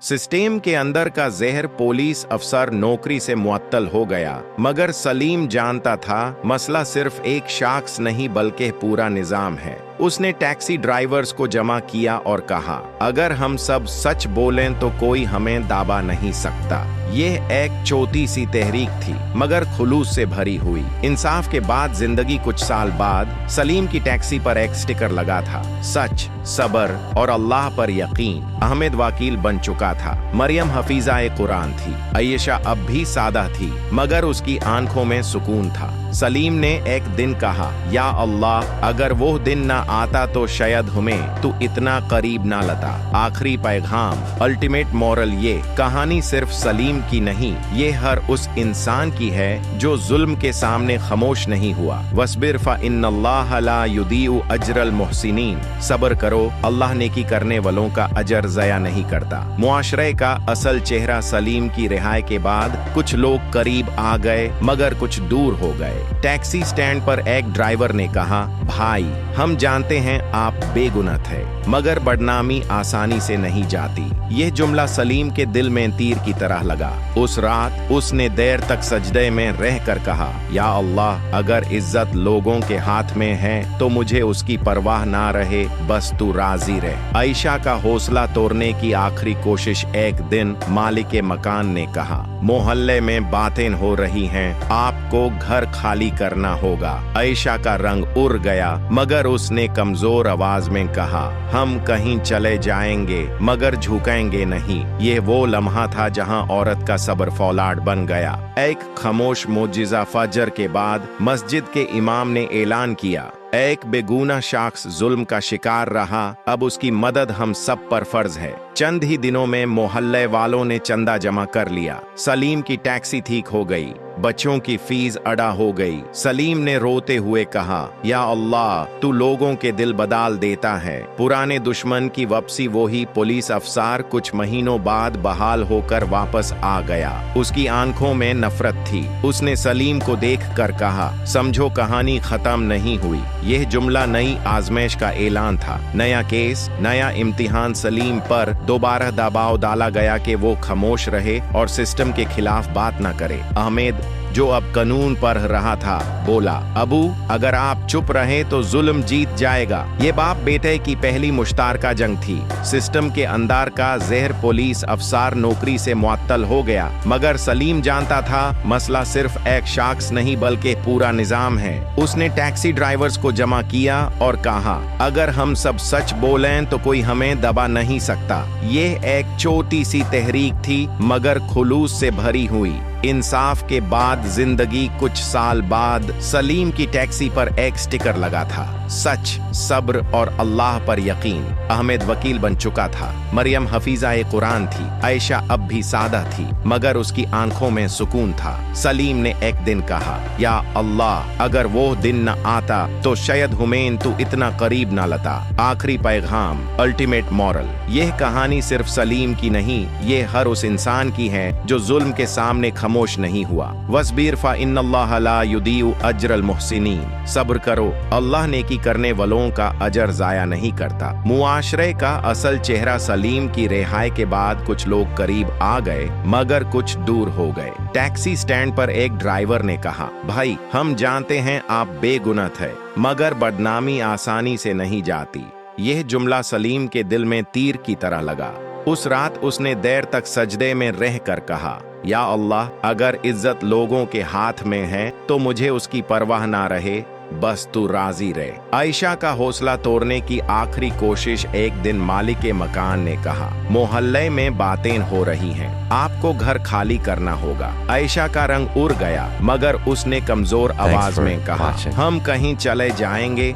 System के अंदर का जहर पुलिस अफसर नौकरी से मुअत्तल हो गया, मगर सलीम जानता था मसला सिर्फ एक शख्स नहीं बल्कि पूरा निजाम है। उसने टैक्सी ड्राइवर्स को जमा किया और कहा, अगर हम सब सच बोलें तो कोई हमें दाबा नहीं सकता। यह एक छोटी सी तहरीक थी मगर खुलूस से भरी हुई। इंसाफ के बाद जिंदगी कुछ साल बाद सलीम की टैक्सी पर एक स्टिकर लगा था, सच, सब्र और अल्लाह पर यकीन। अहमद वकील बन चुका था, मरियम हफीजा कुरान थी, आयशा अब भी सादा थी मगर उसकी आंखों में सुकून था। सलीम ने एक दिन कहा, या अल्लाह, अगर वो दिन ना आता तो शायद हमें तू इतना करीब ना लाता। आखिरी पैगाम, अल्टीमेट मॉरल, ये कहानी सिर्फ सलीम की नहीं, ये हर उस इंसान की है जो जुल्म के सामने खामोश नहीं हुआ। वस्बिर फ़इन्नल्लाह ला युदीउ अजरल मुहसिनीन, सब्र करो, अल्लाह नेकी करने वालों का अजर ज़या नहीं करता। मुआशरे का असल चेहरा सलीम की रिहाई के बाद कुछ लोग करीब आ गए मगर कुछ दूर हो गए। टैक्सी स्टैंड पर एक ड्राइवर ने कहा, भाई, हम जानते हैं आप बेगुनाह थे मगर बदनामी आसानी से नहीं जाती। यह जुमला सलीम के दिल में तीर की तरह लगा। उस रात उसने देर तक सजदे में रह कर कहा, या अल्लाह, अगर इज्जत लोगों के हाथ में है तो मुझे उसकी परवाह ना रहे, बस तू राजी रहे। आयशा का हौसला तोड़ने की आखिरी कोशिश। एक दिन मालिक मकान ने कहा, मोहल्ले में बातें हो रही हैं, आपको घर खाली करना होगा। आयशा का रंग उड़ गया मगर उसने कमजोर आवाज में कहा, हम कहीं चले जाएंगे मगर झुकेंगे नहीं। ये वो लम्हा था जहां औरत का सब्र फौलाद बन गया। एक खामोश मोजिज़ा। फजर के बाद मस्जिद के इमाम ने ऐलान किया, एक बेगुनाह शख्स जुल्म का शिकार रहा, अब उसकी मदद हम सब पर फर्ज है। चंद ही दिनों में मोहल्ले वालों ने चंदा जमा कर लिया। सलीम की टैक्सी ठीक हो गई, बच्चों की फीस अदा हो गई। सलीम ने रोते हुए कहा, या अल्लाह, तू लोगों के दिल बदल देता है। पुराने दुश्मन की वापसी। वही पुलिस अफसर कुछ महीनों बाद बहाल होकर वापस आ गया। उसकी आंखों में नफरत थी। उसने सलीम को देखकर कहा, समझो, कहानी खत्म नहीं हुई। यह जुमला नई आजमाइश का ऐलान था, नया केस, नया इम्तिहान। सलीम पर दोबारा दबाव डाला गया कि वो खामोश रहे और सिस्टम के खिलाफ बात न करे। अहमद, जो अब कानून पढ़ रहा था, बोला, अबू, अगर आप चुप रहे तो जुल्म जीत जाएगा। ये बाप बेटे की पहली मुश्तारका जंग थी। सिस्टम के अंदर का जहर पुलिस अफसर नौकरी से मुअत्तल हो गया मगर सलीम जानता था मसला सिर्फ एक शख्स नहीं बल्कि पूरा निजाम है। उसने टैक्सी ड्राइवर्स को जमा किया और कहा, अगर हम सब सच बोलें तो कोई हमें दबा नहीं सकता। ये एक छोटी सी तहरीक थी मगर खुलूस से भरी हुई। इंसाफ के बाद जिंदगी कुछ साल बाद सलीम की टैक्सी पर एक स्टिकर लगा था, सच, सब्र और अल्लाह पर यकीन। अहमद वकील बन चुका था, मरियम हफीजा कुरान थी, आयशा अब भी सादा थी मगर उसकी आंखों में सुकून था। सलीम ने एक दिन कहा, या अल्लाह, अगर वो दिन न आता तो शायद हमें तू इतना करीब न लाता। आखिरी पैगाम, अल्टीमेट मॉरल, यह कहानी सिर्फ सलीम की नहीं, ये हर उस इंसान की है जो जुल्म के सामने खामोश नहीं हुआ। वस्बिर फ़इन्नल्लाह ला युदीउ अजरल मुहसिनीन, सब्र करो, अल्लाह नेकी करने वालों का अजर ज़ाया नहीं करता। मुआशरे का असल चेहरा। सलीम की रिहाई के बाद कुछ लोग करीब आ गए मगर कुछ दूर हो गए। टैक्सी स्टैंड पर एक ड्राइवर ने कहा, भाई, हम जानते हैं आप बेगुनाह थे मगर बदनामी आसानी से नहीं जाती। यह जुमला सलीम के दिल में तीर की तरह लगा। उस रात उसने देर तक सजदे में रह कर कहा, या अल्लाह, अगर इज्जत लोगों के हाथ में है तो मुझे उसकी परवाह ना रहे, बस तू राजी रहे। आयशा का हौसला तोड़ने की आखिरी कोशिश। एक दिन मालिक मकान ने कहा, मोहल्ले में बातें हो रही हैं, आपको घर खाली करना होगा। आयशा का रंग उड़ गया मगर उसने कमजोर आवाज में कहा, हम कहीं चले जाएंगे